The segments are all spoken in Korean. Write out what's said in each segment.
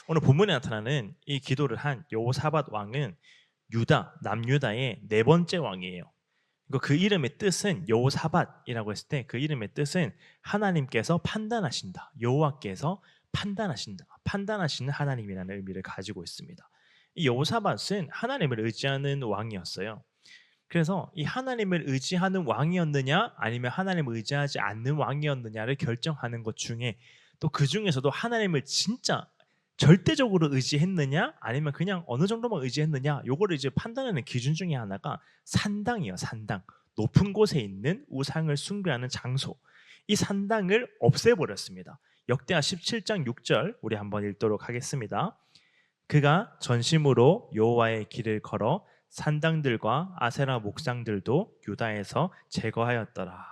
오늘 본문에 나타나는 이 기도를 한 여호사밧 왕은 유다, 남유다의 네 번째 왕이에요. 그 이름의 뜻은 여호사밧이라고 했을 때 그 이름의 뜻은 하나님께서 판단하신다. 여호와께서 판단하신다. 판단하시는 하나님이라는 의미를 가지고 있습니다. 이 여호사밧은 하나님을 의지하는 왕이었어요. 그래서 이 하나님을 의지하는 왕이었느냐 아니면 하나님을 의지하지 않는 왕이었느냐를 결정하는 것 중에 또 그 중에서도 하나님을 진짜 절대적으로 의지했느냐 아니면 그냥 어느 정도만 의지했느냐 요거를 이제 판단하는 기준 중에 하나가 산당이에요. 산당. 높은 곳에 있는 우상을 숭배하는 장소. 이 산당을 없애버렸습니다. 역대하 17장 6절 우리 한번 읽도록 하겠습니다. 그가 전심으로 여호와의 길을 걸어 산당들과 아세라 목상들도 유다에서 제거하였더라.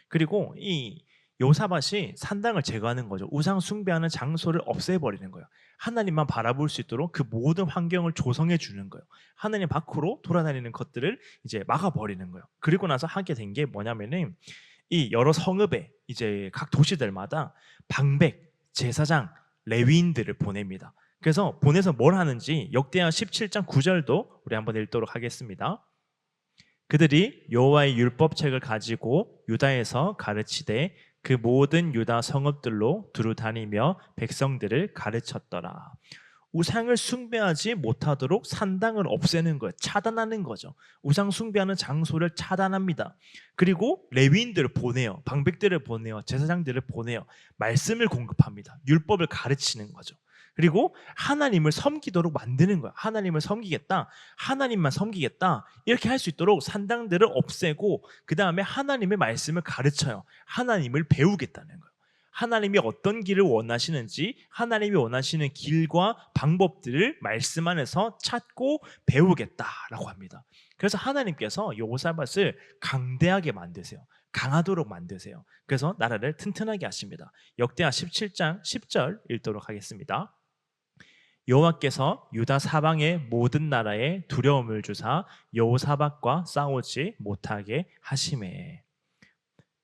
그리고 이 요사밭이 산당을 제거하는 거죠. 우상 숭배하는 장소를 없애버리는 거예요. 하나님만 바라볼 수 있도록 그 모든 환경을 조성해 주는 거예요. 하나님 밖으로 돌아다니는 것들을 이제 막아버리는 거예요. 그리고 나서 하게 된 게 뭐냐면은 이 여러 성읍에 이제 각 도시들마다 방백, 제사장, 레위인들을 보냅니다. 그래서 보내서 뭘 하는지 역대하 17장 9절도 우리 한번 읽도록 하겠습니다. 그들이 여호와의 율법책을 가지고 유다에서 가르치되 그 모든 유다 성읍들로 두루 다니며 백성들을 가르쳤더라. 우상을 숭배하지 못하도록 산당을 없애는 거예요. 차단하는 거죠. 우상 숭배하는 장소를 차단합니다. 그리고 레위인들을 보내요. 방백들을 보내요. 제사장들을 보내요. 말씀을 공급합니다. 율법을 가르치는 거죠. 그리고 하나님을 섬기도록 만드는 거야. 하나님을 섬기겠다. 하나님만 섬기겠다. 이렇게 할 수 있도록 산당들을 없애고 그 다음에 하나님의 말씀을 가르쳐요. 하나님을 배우겠다는 거예요. 하나님이 어떤 길을 원하시는지 하나님이 원하시는 길과 방법들을 말씀 안에서 찾고 배우겠다라고 합니다. 그래서 하나님께서 여호사밧을 강대하게 만드세요. 강하도록 만드세요. 그래서 나라를 튼튼하게 하십니다. 역대하 17장 10절 읽도록 하겠습니다. 여호와께서 유다 사방의 모든 나라에 두려움을 주사 여호사밧과 싸우지 못하게 하심에.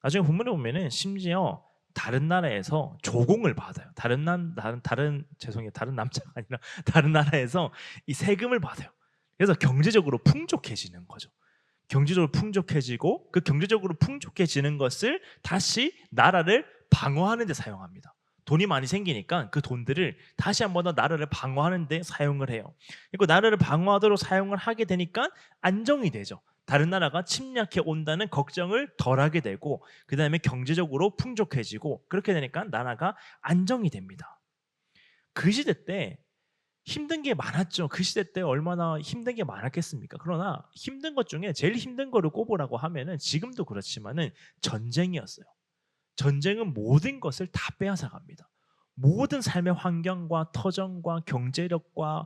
나중에 본문에 보면은 심지어 다른 나라에서 조공을 받아요. 죄송해요. 다른 남자가 아니라 다른 나라에서 이 세금을 받아요. 그래서 경제적으로 풍족해지는 거죠. 경제적으로 풍족해지고 그 경제적으로 풍족해지는 것을 다시 나라를 방어하는 데 사용합니다. 돈이 많이 생기니까 그 돈들을 다시 한 번 더 나라를 방어하는 데 사용을 해요. 그리고 나라를 방어하도록 사용을 하게 되니까 안정이 되죠. 다른 나라가 침략해 온다는 걱정을 덜하게 되고 그 다음에 경제적으로 풍족해지고 그렇게 되니까 나라가 안정이 됩니다. 그 시대 때 힘든 게 많았죠. 그 시대 때 얼마나 힘든 게 많았겠습니까? 그러나 힘든 것 중에 제일 힘든 거를 꼽으라고 하면은 지금도 그렇지만은 전쟁이었어요. 전쟁은 모든 것을 다 빼앗아 갑니다. 모든 삶의 환경과 터전과 경제력과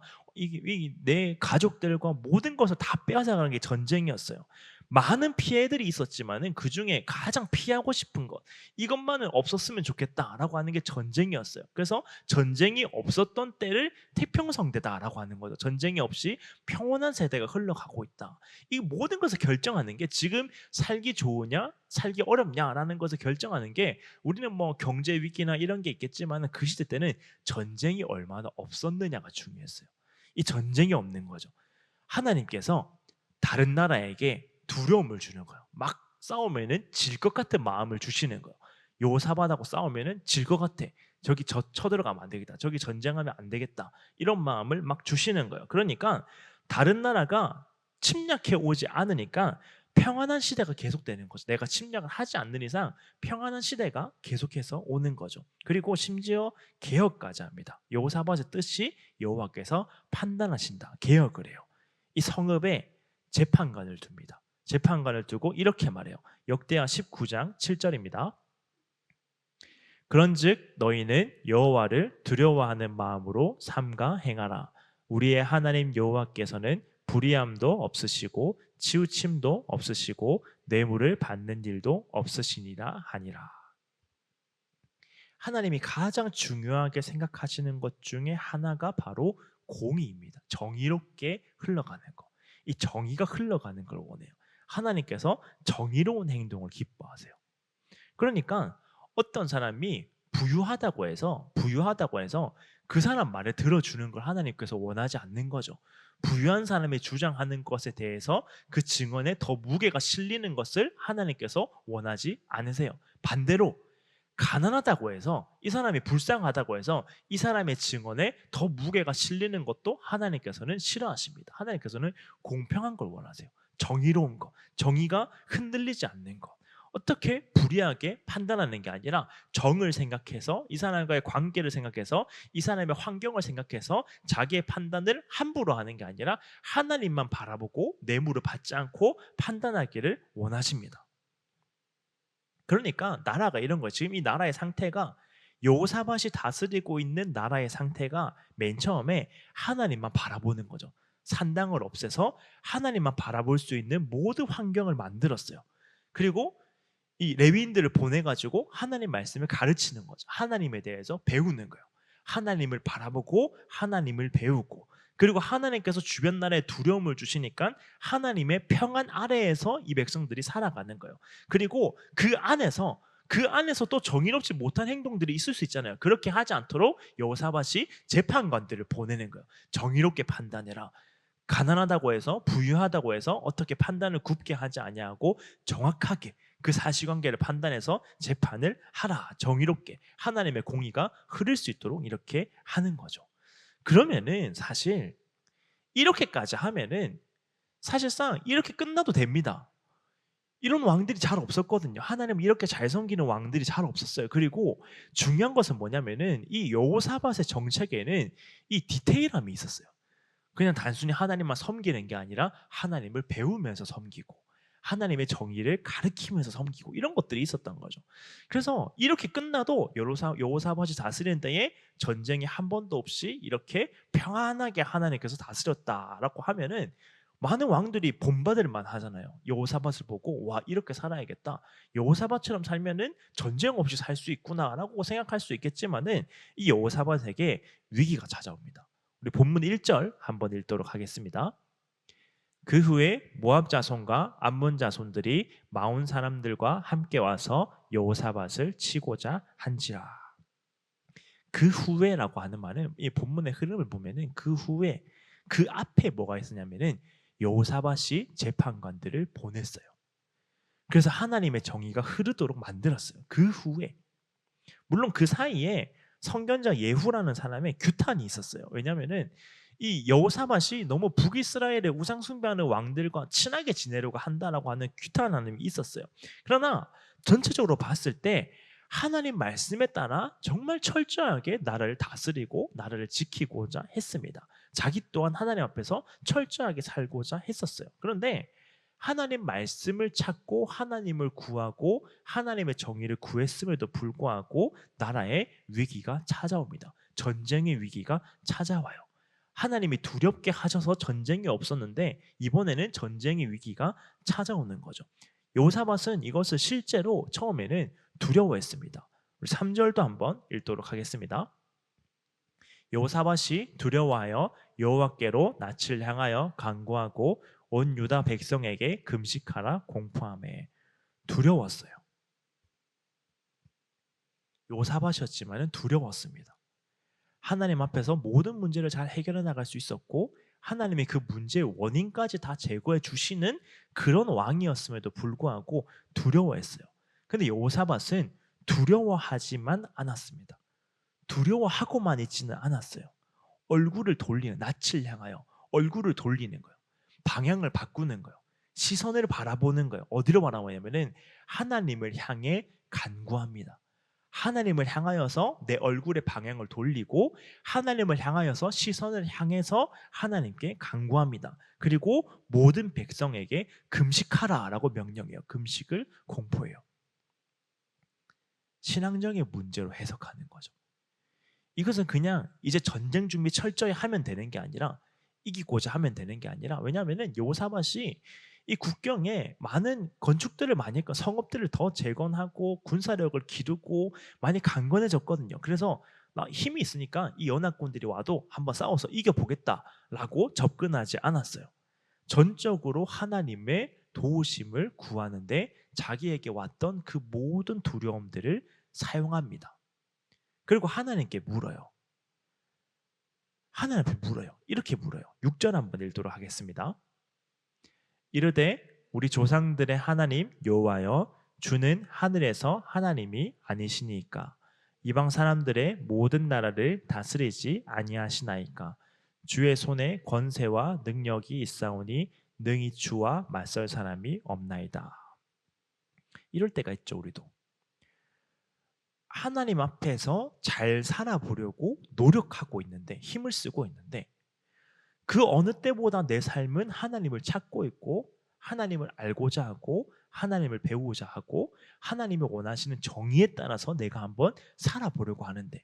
내 가족들과 모든 것을 다 빼앗아가는 게 전쟁이었어요. 많은 피해들이 있었지만은 그 중에 가장 피하고 싶은 것, 이것만은 없었으면 좋겠다라고 하는 게 전쟁이었어요. 그래서 전쟁이 없었던 때를 태평성대다라고 하는 거죠. 전쟁이 없이 평온한 세대가 흘러가고 있다. 이 모든 것을 결정하는 게 지금 살기 좋으냐, 살기 어렵냐라는 것을 결정하는 게 우리는 뭐 경제 위기나 이런 게 있겠지만 그 시대 때는 전쟁이 얼마나 없었느냐가 중요했어요. 이 전쟁이 없는 거죠. 하나님께서 다른 나라에게 두려움을 주는 거예요. 막 싸우면은 질 것 같은 마음을 주시는 거예요. 요사밭하고 싸우면은 질 것 같아. 저기 쳐들어가면 안 되겠다. 저기 전쟁하면 안 되겠다. 이런 마음을 막 주시는 거예요. 그러니까 다른 나라가 침략해 오지 않으니까 평안한 시대가 계속되는 거죠. 내가 침략을 하지 않는 이상 평안한 시대가 계속해서 오는 거죠. 그리고 심지어 개혁까지 합니다. 여호사밧의 뜻이 여호와께서 판단하신다. 개혁을 해요. 이 성읍에 재판관을 둡니다. 재판관을 두고 이렇게 말해요. 역대하 19장 7절입니다. 그런즉 너희는 여호와를 두려워하는 마음으로 삼가 행하라. 우리의 하나님 여호와께서는 불의함도 없으시고 치우침도 없으시고 뇌물을 받는 일도 없으시니라 하니라. 하나님이 가장 중요하게 생각하시는 것 중에 하나가 바로 공의입니다. 정의롭게 흘러가는 것. 이 정의가 흘러가는 걸 원해요. 하나님께서 정의로운 행동을 기뻐하세요. 그러니까 어떤 사람이 부유하다고 해서 그 사람 말에 들어주는 걸 하나님께서 원하지 않는 거죠. 부유한 사람이 주장하는 것에 대해서 그 증언에 더 무게가 실리는 것을 하나님께서 원하지 않으세요. 반대로 가난하다고 해서, 이 사람이 불쌍하다고 해서 이 사람의 증언에 더 무게가 실리는 것도 하나님께서는 싫어하십니다. 하나님께서는 공평한 걸 원하세요. 정의로운 것, 정의가 흔들리지 않는 것. 어떻게 불이하게 판단하는 게 아니라 정을 생각해서, 이 사람과의 관계를 생각해서, 이 사람의 환경을 생각해서 자기의 판단을 함부로 하는 게 아니라 하나님만 바라보고 뇌물을 받지 않고 판단하기를 원하십니다. 그러니까 나라가 이런 거예요. 지금 이 나라의 상태가, 여호사밧이 다스리고 있는 나라의 상태가 맨 처음에 하나님만 바라보는 거죠. 산당을 없애서 하나님만 바라볼 수 있는 모든 환경을 만들었어요. 그리고 이 레위인들을 보내가지고 하나님 말씀을 가르치는 거죠. 하나님에 대해서 배우는 거예요. 하나님을 바라보고 하나님을 배우고, 그리고 하나님께서 주변 나라에 두려움을 주시니까 하나님의 평안 아래에서 이 백성들이 살아가는 거예요. 그리고 그 안에서 또 정의롭지 못한 행동들이 있을 수 있잖아요. 그렇게 하지 않도록 여호사밧이 재판관들을 보내는 거예요. 정의롭게 판단해라. 가난하다고 해서, 부유하다고 해서 어떻게 판단을 굽게 하지 아니하고 정확하게 그 사실관계를 판단해서 재판을 하라. 정의롭게 하나님의 공의가 흐를 수 있도록 이렇게 하는 거죠. 그러면은 사실 이렇게까지 하면은 사실상 이렇게 끝나도 됩니다. 이런 왕들이 잘 없었거든요. 하나님을 이렇게 잘 섬기는 왕들이 잘 없었어요. 그리고 중요한 것은 뭐냐면은 이 여호사밧의 정책에는 이 디테일함이 있었어요. 그냥 단순히 하나님만 섬기는 게 아니라 하나님을 배우면서 섬기고, 하나님의 정의를 가르치면서 섬기고, 이런 것들이 있었던 거죠. 그래서 이렇게 끝나도 여호사밧이 다스리는 때에 전쟁이 한 번도 없이 이렇게 평안하게 하나님께서 다스렸다라고 하면은 많은 왕들이 본받을 만하잖아요. 여호사밧을 보고 와, 이렇게 살아야겠다. 여호사밧처럼 살면은 전쟁 없이 살 수 있구나라고 생각할 수 있겠지만은 이 여호사밧에게 위기가 찾아옵니다. 우리 본문 1절 한번 읽도록 하겠습니다. 그 후에 모압 자손과 암몬 자손들이 마온 사람들과 함께 와서 여호사밧을 치고자 한지라. 그 후에라고 하는 말은, 이 본문의 흐름을 보면은 그 후에, 그 앞에 뭐가 있었냐면은 여호사밧이 재판관들을 보냈어요. 그래서 하나님의 정의가 흐르도록 만들었어요. 그 후에. 물론 그 사이에 선견자 예후라는 사람의 규탄이 있었어요. 왜냐하면은 이 여호사밧이 너무 북이스라엘의 우상 숭배하는 왕들과 친하게 지내려고 한다라고 하는 규탄함이 있었어요. 그러나 전체적으로 봤을 때 하나님 말씀에 따라 정말 철저하게 나라를 다스리고 나라를 지키고자 했습니다. 자기 또한 하나님 앞에서 철저하게 살고자 했었어요. 그런데 하나님 말씀을 찾고 하나님을 구하고 하나님의 정의를 구했음에도 불구하고 나라에 위기가 찾아옵니다. 전쟁의 위기가 찾아와요. 하나님이 두렵게 하셔서 전쟁이 없었는데 이번에는 전쟁의 위기가 찾아오는 거죠. 여호사밧은 이것을 실제로 처음에는 두려워했습니다. 우리 3절도 한번 읽도록 하겠습니다. 여호사밧이 두려워하여 여호와께로 낯을 향하여 간구하고 온 유다 백성에게 금식하라 공포하매. 두려웠어요. 여호사밧이었지만 두려웠습니다. 하나님 앞에서 모든 문제를 잘 해결해 나갈 수 있었고 하나님이 그 문제의 원인까지 다 제거해 주시는 그런 왕이었음에도 불구하고 두려워했어요. 근데 여호사밧은 두려워하지만 않았습니다. 두려워하고만 있지는 않았어요. 얼굴을 돌리는, 낯을 향하여 얼굴을 돌리는 거예요. 방향을 바꾸는 거예요. 시선을 바라보는 거예요. 어디로 바라보냐면은 하나님을 향해 간구합니다. 하나님을 향하여서 내 얼굴의 방향을 돌리고 하나님을 향하여서 시선을 향해서 하나님께 간구합니다. 그리고 모든 백성에게 금식하라라고 명령해요. 금식을 공포해요. 신앙적인 문제로 해석하는 거죠. 이것은 그냥 이제 전쟁 준비 철저히 하면 되는 게 아니라, 이기고자 하면 되는 게 아니라, 왜냐하면 여호사밧이 이 국경에 많은 건축들을 많이 했고 성읍들을 더 재건하고 군사력을 기르고 많이 강건해졌거든요. 그래서 막 힘이 있으니까 이 연합군들이 와도 한번 싸워서 이겨보겠다라고 접근하지 않았어요. 전적으로 하나님의 도우심을 구하는데 자기에게 왔던 그 모든 두려움들을 사용합니다. 그리고 하나님께 물어요. 하나님 앞에 물어요. 이렇게 물어요. 6절 한번 읽도록 하겠습니다. 이르되 우리 조상들의 하나님 여호와여 주는 하늘에서 하나님이 아니시니까 이방 사람들의 모든 나라를 다스리지 아니하시나이까 주의 손에 권세와 능력이 있사오니 능히 주와 맞설 사람이 없나이다. 이럴 때가 있죠. 우리도 하나님 앞에서 잘 살아보려고 노력하고 있는데 힘을 쓰고 있는데 그 어느 때보다 내 삶은 하나님을 찾고 있고 하나님을 알고자 하고 하나님을 배우고자 하고 하나님이 원하시는 정의에 따라서 내가 한번 살아보려고 하는데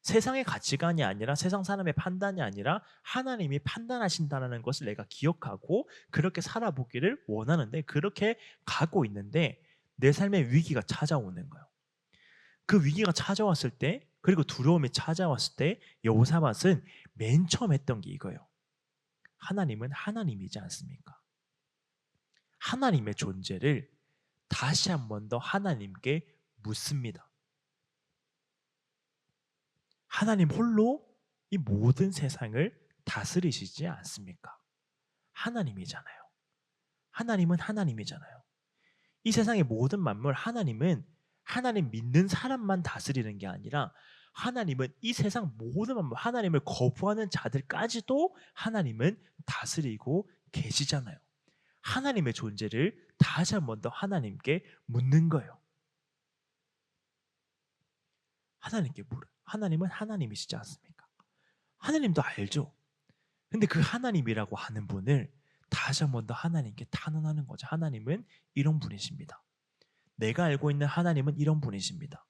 세상의 가치관이 아니라 세상 사람의 판단이 아니라 하나님이 판단하신다는 것을 내가 기억하고 그렇게 살아보기를 원하는데 그렇게 가고 있는데 내 삶에 위기가 찾아오는 거예요. 그 위기가 찾아왔을 때 그리고 두려움이 찾아왔을 때 여호사밧은 맨 처음 했던 게 이거예요. 하나님은 하나님이지 않습니까? 하나님의 존재를 다시 한 번 더 하나님께 묻습니다. 하나님 홀로 이 모든 세상을 다스리시지 않습니까? 하나님이잖아요. 하나님은 하나님이잖아요. 이 세상의 모든 만물 하나님은 하나님 믿는 사람만 다스리는 게 아니라 하나님은 이 세상 모든 만물 하나님을 거부하는 자들까지도 하나님은 다스리고 계시잖아요. 하나님의 존재를 다시 한 번 더 하나님께 묻는 거예요. 하나님께 물어요. 하나님은 하나님이시지 않습니까? 하나님도 알죠. 근데 그 하나님이라고 하는 분을 다시 한 번 더 하나님께 탄원하는 거죠. 하나님은 이런 분이십니다. 내가 알고 있는 하나님은 이런 분이십니다.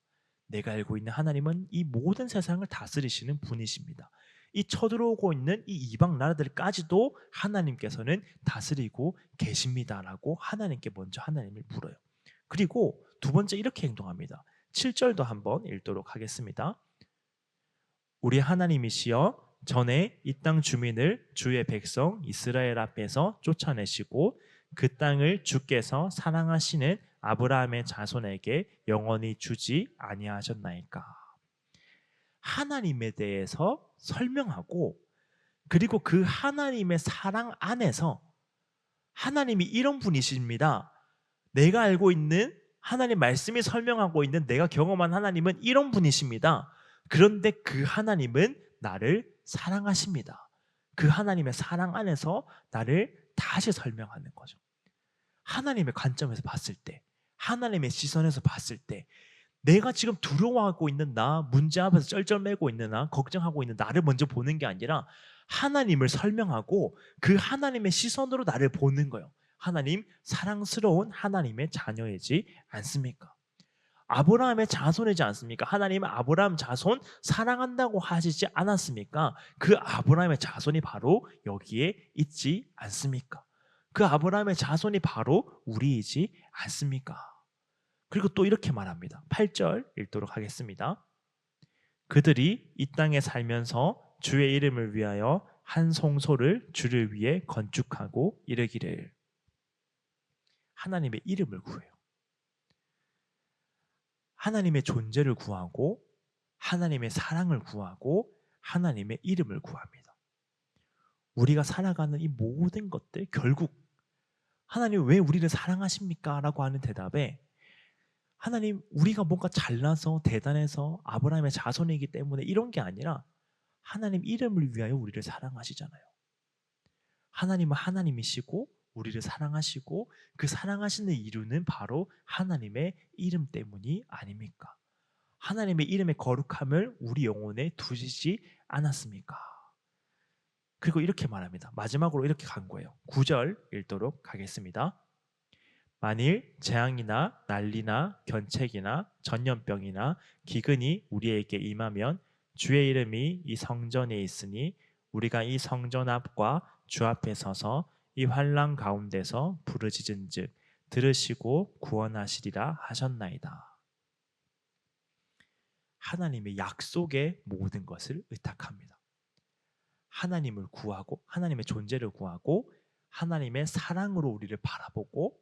내가 알고 있는 하나님은 이 모든 세상을 다스리시는 분이십니다. 이 쳐들어오고 있는 이 이방 나라들까지도 하나님께서는 다스리고 계십니다라고 하나님께 먼저 하나님을 물어요. 그리고 두 번째 이렇게 행동합니다. 7절도 한번 읽도록 하겠습니다. 우리 하나님이시여 전에 이 땅 주민을 주의 백성 이스라엘 앞에서 쫓아내시고 그 땅을 주께서 사랑하시는 아브라함의 자손에게 영원히 주지 아니하셨나이까. 하나님에 대해서 설명하고 그리고 그 하나님의 사랑 안에서 하나님이 이런 분이십니다. 내가 알고 있는 하나님 말씀이 설명하고 있는 내가 경험한 하나님은 이런 분이십니다. 그런데 그 하나님은 나를 사랑하십니다. 그 하나님의 사랑 안에서 나를 다시 설명하는 거죠. 하나님의 관점에서 봤을 때 하나님의 시선에서 봤을 때 내가 지금 두려워하고 있는 나, 문제 앞에서 쩔쩔매고 있는 나, 걱정하고 있는 나를 먼저 보는 게 아니라 하나님을 설명하고 그 하나님의 시선으로 나를 보는 거예요. 하나님, 사랑스러운 하나님의 자녀이지 않습니까? 아브라함의 자손이지 않습니까? 하나님은 아브라함 자손 사랑한다고 하시지 않았습니까? 그 아브라함의 자손이 바로 여기에 있지 않습니까? 그 아브라함의 자손이 바로 우리이지 않습니까? 그리고 또 이렇게 말합니다. 8절 읽도록 하겠습니다. 그들이 이 땅에 살면서 주의 이름을 위하여 한 성소를 주를 위해 건축하고 이르기를. 하나님의 이름을 구해요. 하나님의 존재를 구하고 하나님의 사랑을 구하고 하나님의 이름을 구합니다. 우리가 살아가는 이 모든 것들 결국 하나님 왜 우리를 사랑하십니까? 라고 하는 대답에 하나님 우리가 뭔가 잘나서 대단해서 아브라함의 자손이기 때문에 이런 게 아니라 하나님 이름을 위하여 우리를 사랑하시잖아요. 하나님은 하나님이시고 우리를 사랑하시고 그 사랑하시는 이유는 바로 하나님의 이름 때문이 아닙니까? 하나님의 이름의 거룩함을 우리 영혼에 두시지 않았습니까? 그리고 이렇게 말합니다. 마지막으로 이렇게 간 거예요. 9절 읽도록 하겠습니다. 만일 재앙이나 난리나 견책이나 전염병이나 기근이 우리에게 임하면 주의 이름이 이 성전에 있으니 우리가 이 성전 앞과 주 앞에 서서 이 환난 가운데서 부르짖은즉 들으시고 구원하시리라 하셨나이다. 하나님의 약속의 모든 것을 의탁합니다. 하나님을 구하고 하나님의 존재를 구하고 하나님의 사랑으로 우리를 바라보고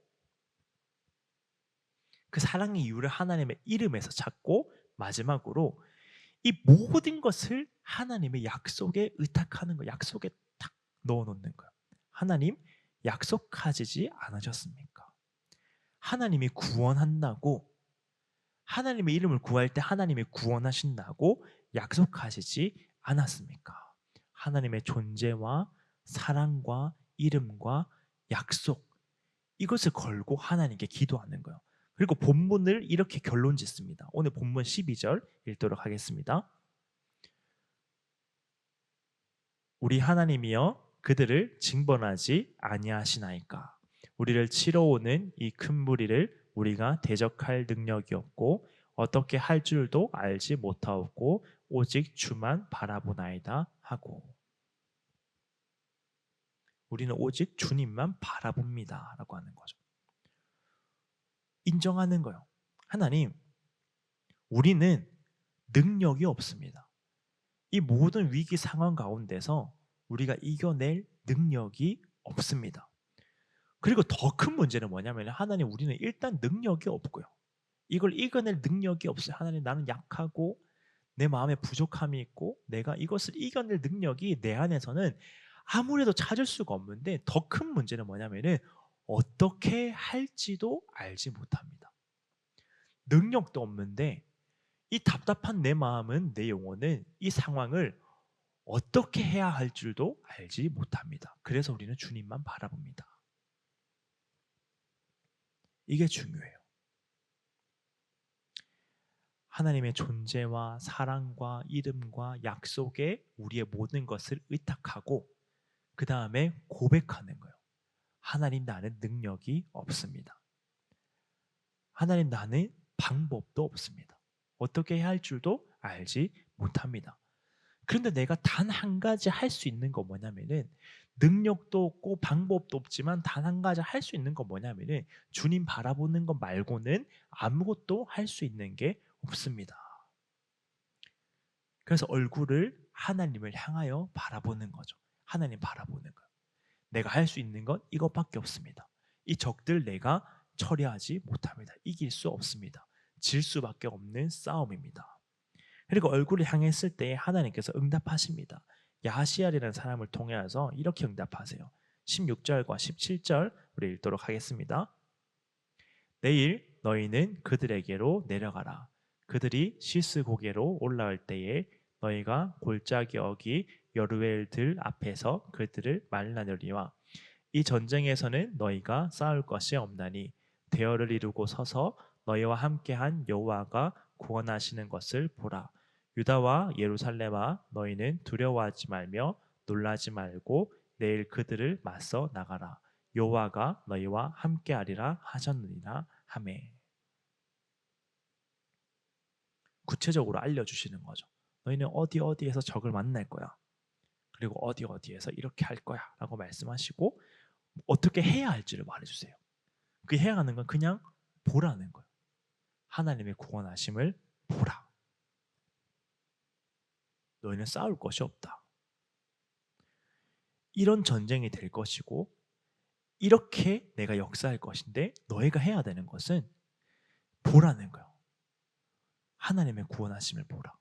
그 사랑의 이유를 하나님의 이름에서 찾고 마지막으로 이 모든 것을 하나님의 약속에 의탁하는 거, 약속에 탁 넣어놓는 거예요. 하나님 약속하시지 않으셨습니까? 하나님이 구원한다고, 하나님의 이름을 구할 때 하나님이 구원하신다고 약속하시지 않았습니까? 하나님의 존재와 사랑과 이름과 약속, 이것을 걸고 하나님께 기도하는 거예요. 그리고 본문을 이렇게 결론 짓습니다. 오늘 본문 12절 읽도록 하겠습니다. 우리 하나님이여 그들을 징벌하지 아니하시나이까. 우리를 치러 오는 이 큰 무리를 우리가 대적할 능력이 없고 어떻게 할 줄도 알지 못하옵고 오직 주만 바라보나이다 하고, 우리는 오직 주님만 바라봅니다 라고 하는 거죠. 인정하는 거예요. 하나님, 우리는 능력이 없습니다. 이 모든 위기 상황 가운데서 우리가 이겨낼 능력이 없습니다. 그리고 더 큰 문제는 뭐냐면, 하나님, 우리는 일단 능력이 없고요. 이걸 이겨낼 능력이 없어요. 하나님, 나는 약하고 내 마음에 부족함이 있고 내가 이것을 이겨낼 능력이 내 안에서는 아무래도 찾을 수가 없는데, 더 큰 문제는 뭐냐면은 어떻게 할지도 알지 못합니다. 능력도 없는데 이 답답한 내 마음은, 내 영혼은 이 상황을 어떻게 해야 할 줄도 알지 못합니다. 그래서 우리는 주님만 바라봅니다. 이게 중요해요. 하나님의 존재와 사랑과 이름과 약속에 우리의 모든 것을 의탁하고 그 다음에 고백하는 거예요. 하나님, 나는 능력이 없습니다. 하나님, 나는 방법도 없습니다. 어떻게 해야 할 줄도 알지 못합니다. 그런데 내가 단 한 가지 할 수 있는 거 뭐냐면은, 능력도 없고 방법도 없지만 단 한 가지 할 수 있는 거 뭐냐면은, 주님 바라보는 것 말고는 아무것도 할 수 있는 게 없습니다. 그래서 얼굴을 하나님을 향하여 바라보는 거죠. 하나님 바라보는 거예요. 내가 할 수 있는 건 이것밖에 없습니다. 이 적들 내가 처리하지 못합니다. 이길 수 없습니다. 질 수밖에 없는 싸움입니다. 그리고 얼굴을 향했을 때 하나님께서 응답하십니다. 야하시알이라는 사람을 통해서 이렇게 응답하세요. 16절과 17절 우리 읽도록 하겠습니다. 내일 너희는 그들에게로 내려가라. 그들이 시스 고개로 올라올 때에 너희가 골짜기 어기 여루엘들 앞에서 그들을 만나느니와 이 전쟁에서는 너희가 싸울 것이 없나니 대열을 이루고 서서 너희와 함께한 여호와가 구원하시는 것을 보라. 유다와 예루살렘아, 너희는 두려워하지 말며 놀라지 말고 내일 그들을 맞서 나가라. 여호와가 너희와 함께하리라 하셨느니라 하매. 구체적으로 알려주시는 거죠. 너희는 어디 어디에서 적을 만날 거야. 그리고 어디 어디에서 이렇게 할 거야 라고 말씀하시고 어떻게 해야 할지를 말해주세요. 그 해야 하는 건 그냥 보라는 거예요. 하나님의 구원하심을 보라. 너희는 싸울 것이 없다. 이런 전쟁이 될 것이고 이렇게 내가 역사할 것인데 너희가 해야 되는 것은 보라는 거예요. 하나님의 구원하심을 보라.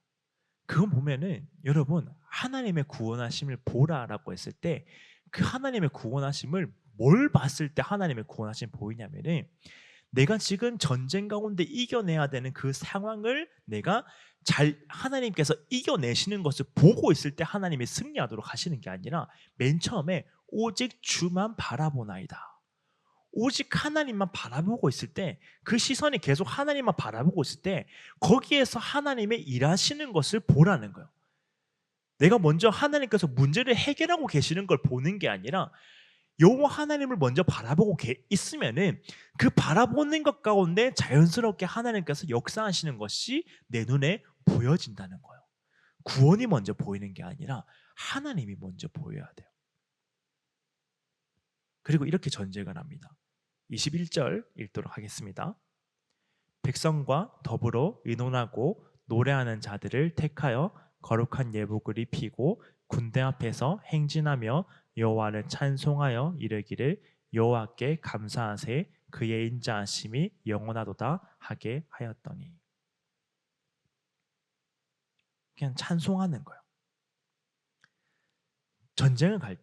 그건 보면은 여러분, 하나님의 구원하심을 보라라고 했을 때 그 하나님의 구원하심을 뭘 봤을 때 하나님의 구원하심이 보이냐면은, 내가 지금 전쟁 가운데 이겨내야 되는 그 상황을 내가 잘 하나님께서 이겨내시는 것을 보고 있을 때 하나님이 승리하도록 하시는 게 아니라, 맨 처음에 오직 주만 바라보나이다. 오직 하나님만 바라보고 있을 때, 그 시선이 계속 하나님만 바라보고 있을 때 거기에서 하나님의 일하시는 것을 보라는 거예요. 내가 먼저 하나님께서 문제를 해결하고 계시는 걸 보는 게 아니라 여호와 하나님을 먼저 바라보고 있으면은 그 바라보는 것 가운데 자연스럽게 하나님께서 역사하시는 것이 내 눈에 보여진다는 거예요. 구원이 먼저 보이는 게 아니라 하나님이 먼저 보여야 돼요. 그리고 이렇게 전쟁을 합니다. 21절 읽도록 하겠습니다. 백성과 더불어 의논하고 노래하는 자들을 택하여 거룩한 예복을 입히고 군대 앞에서 행진하며 여호와를 찬송하여 이르기를 여호와께 감사하세 그의 인자하심이 영원하도다 하게 하였더니. 그냥 찬송하는 거예요. 전쟁을 할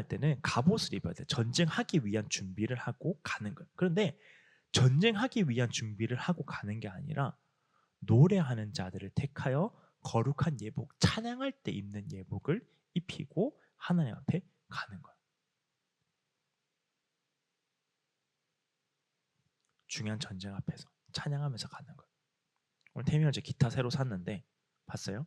때는 갑옷을 입어야 돼. 전쟁하기 위한 준비를 하고 가는 거예요. 그런데 전쟁하기 위한 준비를 하고 가는 게 아니라 노래하는 자들을 택하여 거룩한 예복, 찬양할 때 입는 예복을 입히고 하나님 앞에 가는 거예요. 중요한 전쟁 앞에서 찬양하면서 가는 거예요. 오늘 태민이 어제 기타 새로 샀는데 봤어요?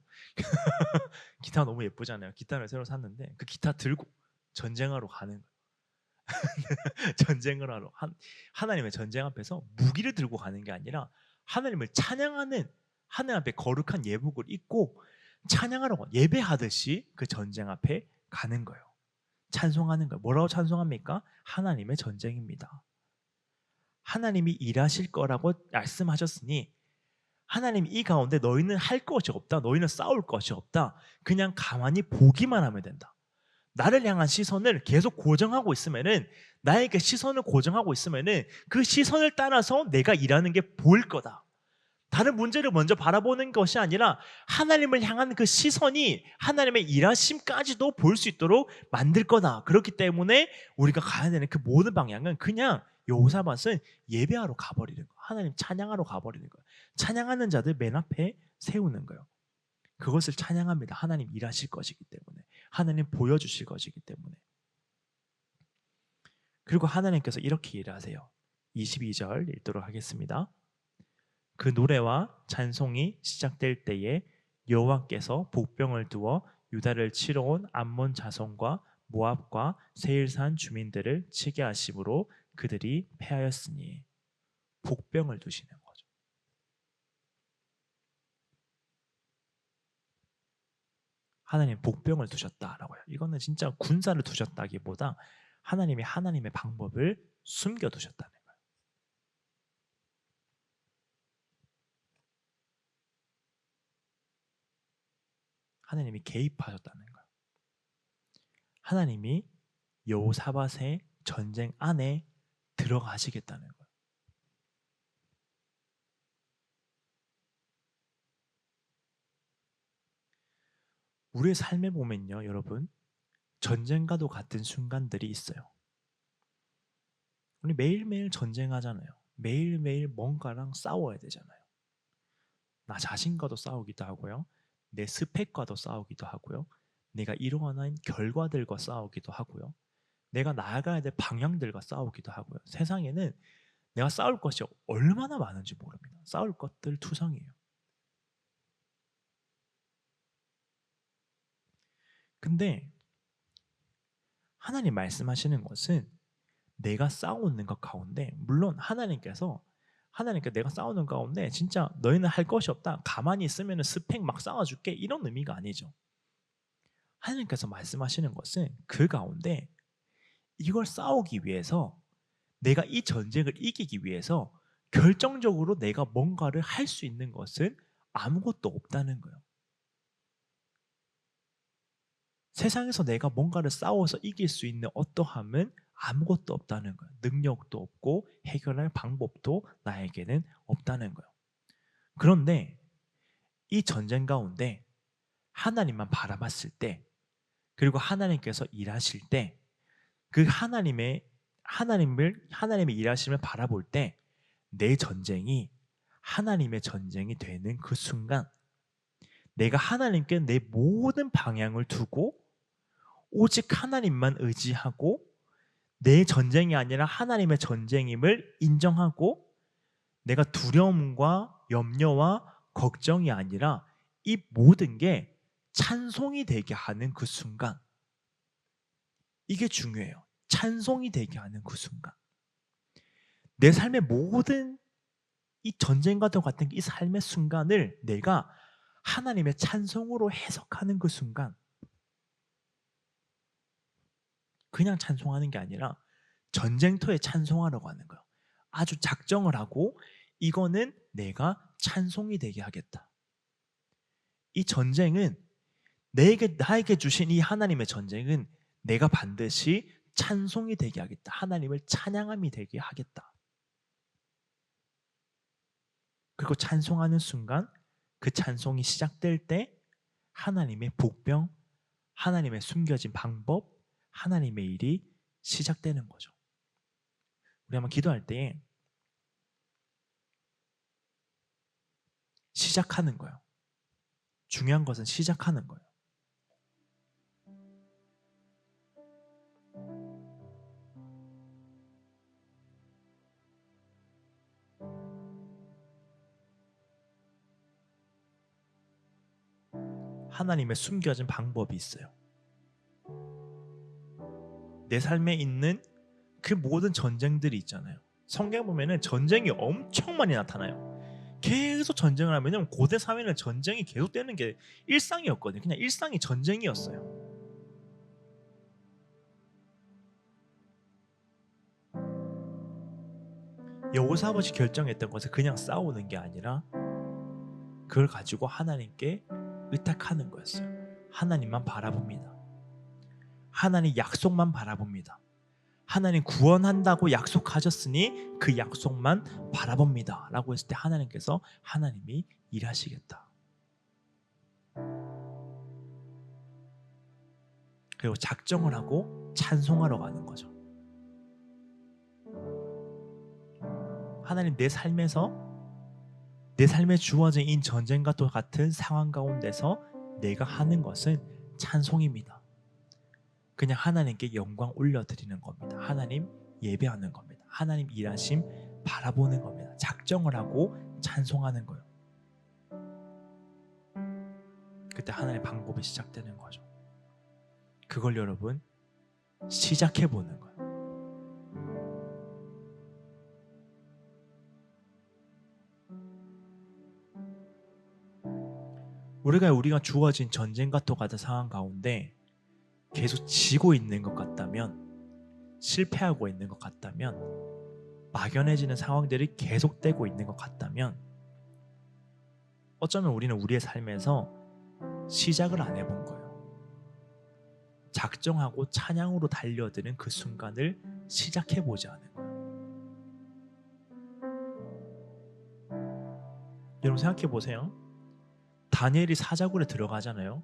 기타 너무 예쁘잖아요. 기타를 새로 샀는데 그 기타 들고 전쟁하러 가는 거예요. 전쟁을 하러 하나님의 전쟁 앞에서 무기를 들고 가는 게 아니라 하나님을 찬양하는, 하나님 앞에 거룩한 예복을 입고 찬양하러 예배하듯이 그 전쟁 앞에 가는 거예요. 찬송하는 거예요. 뭐라고 찬송합니까? 하나님의 전쟁입니다. 하나님이 일하실 거라고 말씀하셨으니 하나님 이 가운데 너희는 할 것이 없다. 너희는 싸울 것이 없다. 그냥 가만히 보기만 하면 된다. 나를 향한 시선을 계속 고정하고 있으면은, 나에게 시선을 고정하고 있으면은 그 시선을 따라서 내가 일하는 게 보일 거다. 다른 문제를 먼저 바라보는 것이 아니라 하나님을 향한 그 시선이 하나님의 일하심까지도 볼 수 있도록 만들 거다. 그렇기 때문에 우리가 가야 되는 그 모든 방향은 그냥 여호사밧은 예배하러 가버리는 거예요. 하나님 찬양하러 가버리는 거예요. 찬양하는 자들 맨 앞에 세우는 거예요. 그것을 찬양합니다. 하나님 일하실 것이기 때문에, 하나님 보여주실 것이기 때문에. 그리고 하나님께서 이렇게 일하세요. 22절 읽도록 하겠습니다. 그 노래와 찬송이 시작될 때에 여호와께서 복병을 두어 유다를 치러 온 암몬 자손과 모압과 세일산 주민들을 치게 하심으로 그들이 패하였으니, 복병을 두시는 거죠. 하나님 복병을 두셨다라고 해요. 이거는 진짜 군사를 두셨다기보다 하나님이 하나님의 방법을 숨겨두셨다는 거예요. 하나님이 개입하셨다는 거예요. 하나님이 여호사밧의 전쟁 안에 들어가시겠다는 거예요. 우리의 삶에 보면요, 여러분, 전쟁과도 같은 순간들이 있어요. 우리 매일매일 전쟁하잖아요. 매일매일 뭔가랑 싸워야 되잖아요. 나 자신과도 싸우기도 하고요. 내 스펙과도 싸우기도 하고요. 내가 이루어낸 결과들과 싸우기도 하고요. 내가 나아가야 될 방향들과 싸우기도 하고요. 세상에는 내가 싸울 것이 얼마나 많은지 모릅니다. 싸울 것들 투성이에요. 근데 하나님 말씀하시는 것은 내가 싸우는 것 가운데, 물론 하나님께 내가 싸우는 가운데 진짜 너희는 할 것이 없다, 가만히 있으면 스펙 막 쌓아줄게, 이런 의미가 아니죠. 하나님께서 말씀하시는 것은 그 가운데 이걸 싸우기 위해서, 내가 이 전쟁을 이기기 위해서 결정적으로 내가 뭔가를 할 수 있는 것은 아무것도 없다는 거예요. 세상에서 내가 뭔가를 싸워서 이길 수 있는 어떠함은 아무것도 없다는 거예요. 능력도 없고 해결할 방법도 나에게는 없다는 거예요. 그런데 이 전쟁 가운데 하나님만 바라봤을 때, 그리고 하나님께서 일하실 때, 그 하나님의 일하심을 바라볼 때 내 전쟁이 하나님의 전쟁이 되는 그 순간, 내가 하나님께 내 모든 방향을 두고 오직 하나님만 의지하고 내 전쟁이 아니라 하나님의 전쟁임을 인정하고, 내가 두려움과 염려와 걱정이 아니라 이 모든 게 찬송이 되게 하는 그 순간, 이게 중요해요. 찬송이 되게 하는 그 순간, 내 삶의 모든 이 전쟁과 같은 이 삶의 순간을 내가 하나님의 찬송으로 해석하는 그 순간, 그냥 찬송하는 게 아니라 전쟁터에 찬송하려고 하는 거예요. 아주 작정을 하고 이거는 내가 찬송이 되게 하겠다. 이 전쟁은 나에게 주신 이 하나님의 전쟁은 내가 반드시 찬송이 되게 하겠다. 하나님을 찬양함이 되게 하겠다. 그리고 찬송하는 순간 그 찬송이 시작될 때 하나님의 복병, 하나님의 숨겨진 방법, 하나님의 일이 시작되는 거죠. 우리 한번 기도할 때 시작하는 거예요. 중요한 것은 시작하는 거예요. 하나님의 숨겨진 방법이 있어요. 내 삶에 있는 그 모든 전쟁들이 있잖아요. 성경 보면은 전쟁이 엄청 많이 나타나요. 계속 전쟁을 하면, 왜냐면 고대 사회는 전쟁이 계속되는 게 일상이었거든요. 그냥 일상이 전쟁이었어요. 여호사밧이 결정했던 것은 그냥 싸우는 게 아니라 그걸 가지고 하나님께 의탁하는 거였어요. 하나님만 바라봅니다. 하나님 약속만 바라봅니다. 하나님 구원한다고 약속하셨으니 그 약속만 바라봅니다 라고 했을 때 하나님께서 하나님이 일하시겠다. 그리고 작정을 하고 찬송하러 가는 거죠. 하나님, 내 삶에 주어진 이 전쟁과 또 같은 상황 가운데서 내가 하는 것은 찬송입니다. 그냥 하나님께 영광 올려드리는 겁니다. 하나님 예배하는 겁니다. 하나님 일하심 바라보는 겁니다. 작정을 하고 찬송하는 거예요. 그때 하나님의 방법이 시작되는 거죠. 그걸 여러분 시작해보는 거예요. 우리가 주어진 전쟁과 또 같은 상황 가운데 계속 지고 있는 것 같다면, 실패하고 있는 것 같다면, 막연해지는 상황들이 계속되고 있는 것 같다면, 어쩌면 우리는 우리의 삶에서 시작을 안 해본 거예요. 작정하고 찬양으로 달려드는 그 순간을 시작해보지 않은 거예요. 여러분 생각해보세요. 다니엘이 사자굴에 들어가잖아요.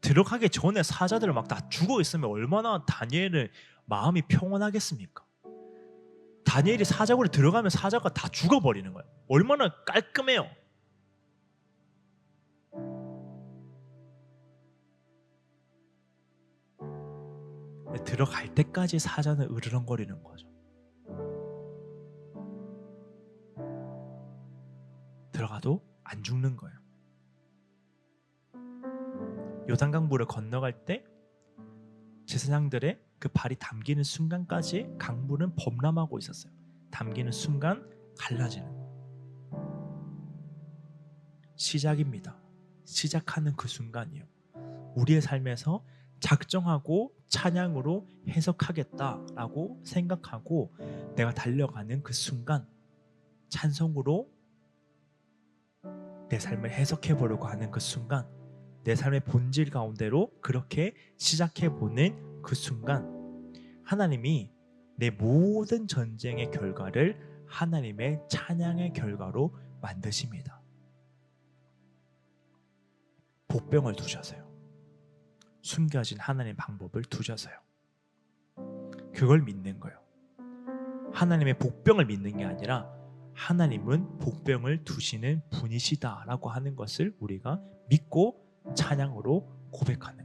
들어가기 전에 사자들 막 다 죽어 있으면 얼마나 다니엘의 마음이 평온하겠습니까? 다니엘이 사자굴에 들어가면 사자가 다 죽어버리는 거예요. 얼마나 깔끔해요. 들어갈 때까지 사자는 으르렁거리는 거죠. 들어가도 안 죽는 거예요. 요단강물을 건너갈 때 제사장들의 그 발이 담기는 순간까지 강물은 범람하고 있었어요. 담기는 순간 갈라지는 시작입니다. 시작하는 그 순간이에요. 우리의 삶에서 작정하고 찬양으로 해석하겠다라고 생각하고 내가 달려가는 그 순간, 찬송으로 내 삶을 해석해 보려고 하는 그 순간, 내 삶의 본질 가운데로 그렇게 시작해보는 그 순간, 하나님이 내 모든 전쟁의 결과를 하나님의 찬양의 결과로 만드십니다. 복병을 두셔서요. 숨겨진 하나님의 방법을 두셔서요. 그걸 믿는 거예요. 하나님의 복병을 믿는 게 아니라 하나님은 복병을 두시는 분이시다라고 하는 것을 우리가 믿고 찬양으로 고백하는